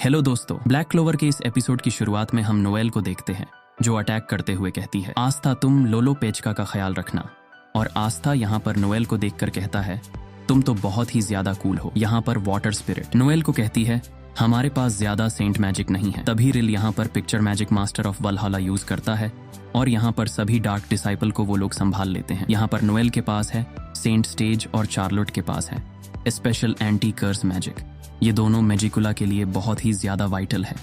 Hello दोस्तों, black clover के इस एपिसोड की शुरुआत में हम नोएल को देखते हैं जो अटैक करते हुए कहती है, आस्था तुम लोलो पेचका का ख्याल रखना। और आस्था यहाँ पर नोएल को देखकर कहता है, तुम तो बहुत ही ज्यादा कूल हो। यहाँ पर वाटर स्पिरिट नोएल को कहती है, हमारे पास ज्यादा सेंट मैजिक नहीं है। तभी रिल यहाँ पर picture magic master of Valhalla use करता है और यहाँ पर सभी डार्क डिसाइपल को वो लोग संभाल लेते हैं। यहाँ पर नोएल के पास है, सेंट स्टेज और चार्लोट के पास है स्पेशल एंटी कर्स मैजिक। ये दोनों मैजिकुला के लिए बहुत ही ज्यादा वाइटल है,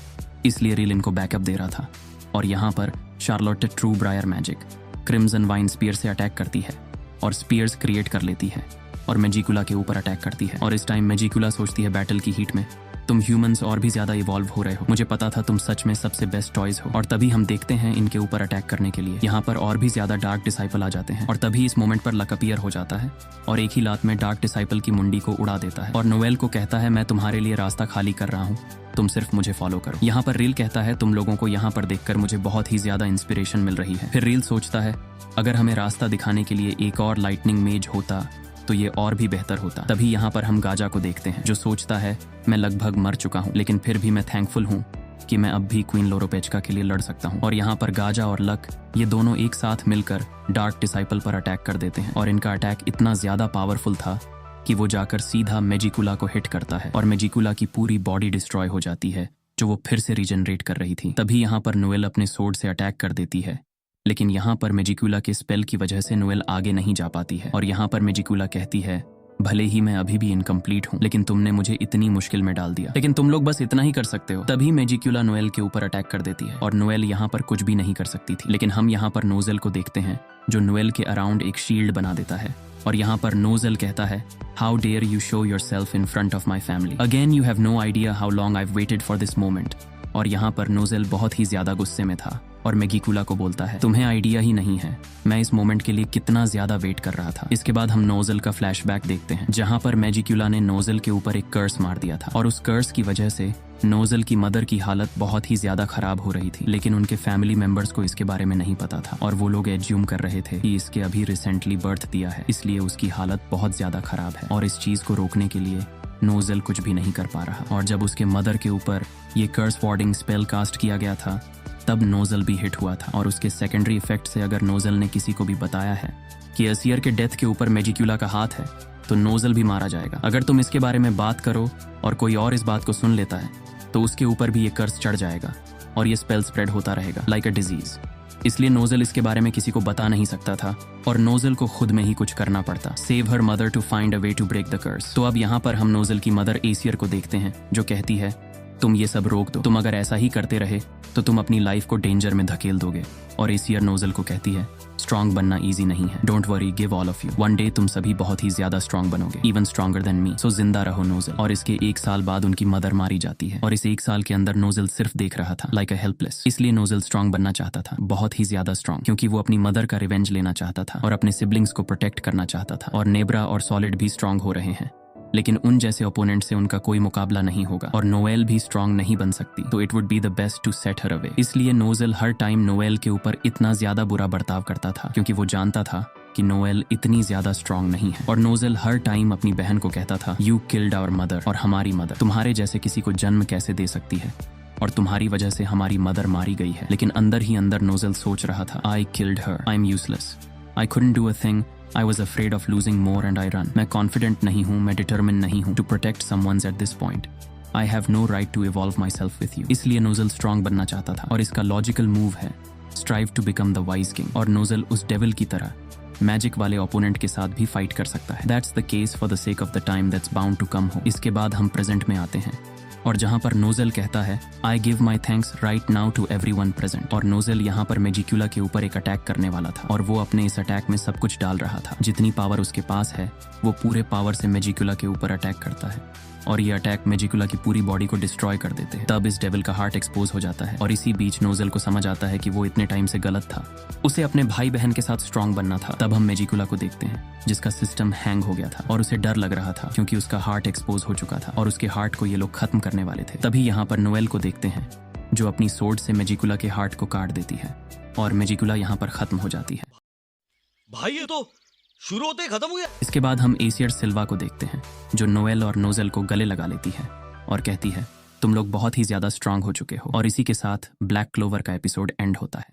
इसलिए रिल इनको बैकअप दे रहा था। और यहाँ पर Charlotte true briar magic crimson vine spear से अटैक करती है और स्पीयर्स क्रिएट कर लेती है और मैजिकुला के ऊपर अटैक करती है। और इस टाइम मैजिकुला सोचती है बैटल की हीट में, तुम ह्यूमंस और भी ज्यादा इवॉल्व हो रहे हो, मुझे पता था तुम सच में सबसे बेस्ट टॉयज हो। और तभी हम देखते हैं इनके ऊपर अटैक करने के लिए यहाँ पर और भी ज्यादा डार्क डिसाइपल आ जाते हैं। और तभी इस मोमेंट पर लक अपीयर हो जाता है और एक ही लात में डार्क डिसाइपल की मुंडी को उड़ा देता है। और नोएल को कहता है, मैं तुम्हारे लिए रास्ता खाली कर रहा हूँ, तुम सिर्फ मुझे फॉलो करो। यहाँ पर रील कहता है, तुम लोगों को यहाँ पर देखकर मुझे बहुत ही ज्यादा इंस्पिरेशन मिल रही है। फिर रील सोचता है, अगर हमें रास्ता दिखाने के लिए एक और लाइटनिंग मेज होता तो ये और भी बेहतर होता। तभी यहाँ पर हम गाजा को देखते हैं जो सोचता है, मैं लगभग मर चुका हूँ, लेकिन फिर भी मैं थैंकफुल हूँ कि मैं अब भी क्वीन लोरोपेचका के लिए लड़ सकता हूँ। और यहाँ पर गाजा और लक ये दोनों एक साथ मिलकर डार्क डिसाइपल पर अटैक कर देते हैं और इनका अटैक इतना ज्यादा पावरफुल था कि वो जाकर सीधा मैजिकुला को हिट करता है और मैजिकुला की पूरी बॉडी डिस्ट्रॉय हो जाती है जो वो फिर से रीजनरेट कर रही थी। तभी यहाँ पर नोएल अपने सोर्ड से अटैक कर देती है, लेकिन यहाँ पर मैजिकुला के स्पेल की वजह से नोएल आगे नहीं जा पाती है। और यहाँ पर मैजिकुला कहती है, भले ही मैं अभी भी इनकम्प्लीट हूँ, लेकिन तुमने मुझे इतनी मुश्किल में डाल दिया, लेकिन तुम लोग बस इतना ही कर सकते हो। तभी मैजिकुला नोएल के ऊपर अटैक कर देती है और नोएल यहाँ पर कुछ भी नहीं कर सकती थी। लेकिन हम यहाँ पर नोजेल को देखते हैं जो नोएल के अराउंड एक शील्ड बना देता है। और यहाँ पर नोजेल कहता है, how dare you show yourself in front of my family again, you have no idea how long I have waited for this moment. और यहाँ पर नोजेल बहुत ही ज्यादा गुस्से में था और मैजिकुला को बोलता है, तुम्हें आइडिया ही नहीं है मैं इस मोमेंट के लिए कितना ज्यादा वेट कर रहा था। इसके बाद हम नोजेल का फ्लैशबैक देखते हैं जहां पर मैजिकुला ने नोजेल के ऊपर एक कर्स मार दिया था और उस कर्स की वजह से नोजेल की मदर की हालत बहुत ही ज्यादा खराब हो रही थी। लेकिन उनके फैमिली मेंबर्स को इसके बारे में नहीं पता था और वो लोग एज्यूम कर रहे थे कि इसके अभी रिसेंटली बर्थ दिया है, इसलिए उसकी हालत बहुत ज्यादा खराब है। और इस चीज को रोकने के लिए नोजेल कुछ भी नहीं कर पा रहा। और जब उसके मदर के ऊपर ये कर्स वार्डिंग स्पेल कास्ट किया गया था तब नोजेल भी हिट हुआ था। और उसके सेकेंडरी इफेक्ट से अगर नोजेल ने किसी को भी बताया है कि असियर के डेथ के ऊपर मैजिकुला का हाथ है तो नोजेल भी मारा जाएगा। अगर तुम इसके बारे में बात करो और कोई और इस बात को सुन लेता है तो उसके ऊपर भी ये कर्स चढ़ जाएगा और ये स्पेल स्प्रेड होता रहेगा लाइक अ डिजीज। इसलिए नोजेल इसके बारे में किसी को बता नहीं सकता था और नोजेल को खुद में ही कुछ करना पड़ता, save her mother to find a way to break the curse. तो अब यहाँ पर हम नोजेल की मदर एसियर को देखते हैं जो कहती है, तुम ये सब रोक दो, तुम अगर ऐसा ही करते रहे तो तुम अपनी लाइफ को डेंजर में धकेल दोगे। और एसियर नोजेल को कहती है, स्ट्रांग बनना इजी नहीं है, don't worry, give all of you, one day तुम सभी बहुत ही ज्यादा स्ट्रांग बनोगे, इवन स्ट्रांगर देन मी, सो जिंदा रहो नोजेल। और इसके एक साल बाद उनकी मदर मारी जाती है और इस एक साल के अंदर नोजेल सिर्फ देख रहा था लाइक अ हेल्पलेस। इसलिए नोजेल स्ट्रांग बनना चाहता था, बहुत ही ज्यादा स्ट्रांग, क्योंकि वो अपनी मदर का रिवेंज लेना चाहता था और अपने सिबलिंग्स को प्रोटेक्ट करना चाहता था। और नेब्रा और सॉलिड भी स्ट्रांग हो रहे हैं, लेकिन उन जैसे ओपोनेंट से उनका कोई मुकाबला नहीं होगा और नोएल भी स्ट्रांग नहीं बन सकती, तो it would be the best to set her away. इसलिए नोजेल हर टाइम नोएल के ऊपर इतना ज्यादा बुरा बर्ताव करता था क्योंकि वो जानता था कि नोएल इतनी ज्यादा स्ट्रांग नहीं है। और नोजेल हर टाइम अपनी बहन को कहता था, यू किल्ड आवर मदर, और हमारी मदर तुम्हारे जैसे किसी को जन्म कैसे दे सकती है, और तुम्हारी वजह से हमारी मदर मारी गई है। लेकिन अंदर ही अंदर नोजेल सोच रहा था, I killed her, I am useless, I couldn't do a thing, I was afraid of losing more and I run. मैं confident नहीं हूँ, मैं determined नहीं हूँ to protect someone's at this point. I have no right to evolve myself with you. इसलिए nozzle strong बनना चाहता था और इसका लॉजिकल मूव है strive to become the wise king. और नोजेल उस डेविल की तरह मैजिक वाले ओपोनेंट के साथ भी फाइट कर सकता है। That's the case for the sake of the time that's bound to come हो। इसके बाद हम प्रेजेंट में आते हैं और जहां पर नोजेल कहता है, I give my thanks right now to everyone present. और नोजेल यहाँ पर मैजिकुला के ऊपर एक अटैक करने वाला था और वो अपने इस अटैक में सब कुछ डाल रहा था, जितनी पावर उसके पास है वो पूरे पावर से मैजिकुला के ऊपर अटैक करता है और ये अटैक मैजिकुला की पूरी बॉडी को डिस्ट्रॉय कर देते हैं। तब इस डेविल का हार्ट एक्सपोज हो जाता है और इसी बीच नोजेल को समझ आता है कि वो इतने टाइम से गलत था, उसे अपने भाई बहन के साथ स्ट्रांग बनना था। तब हम मैजिकुला को देखते हैं जिसका सिस्टम हैंग हो गया था और उसे डर लग रहा था क्योंकि उसका हार्ट एक्सपोज हो चुका था और उसके हार्ट को ये लोग खत्म करने वाले थे। तभी यहाँ पर नोएल को देखते हैं जो अपनी सोर्ड से मैजिकुला के हार्ट को काट देती है और मैजिकुला यहाँ पर खत्म हो जाती है। भाई ये तो शुरू होते ही खत्म हो गया। इसके बाद हम एसियर सिल्वा को देखते हैं जो नोएल और नोजेल को गले लगा लेती है और कहती है, तुम लोग बहुत ही ज्यादा स्ट्रांग हो चुके हो। और इसी के साथ ब्लैक क्लोवर का एपिसोड एंड होता है।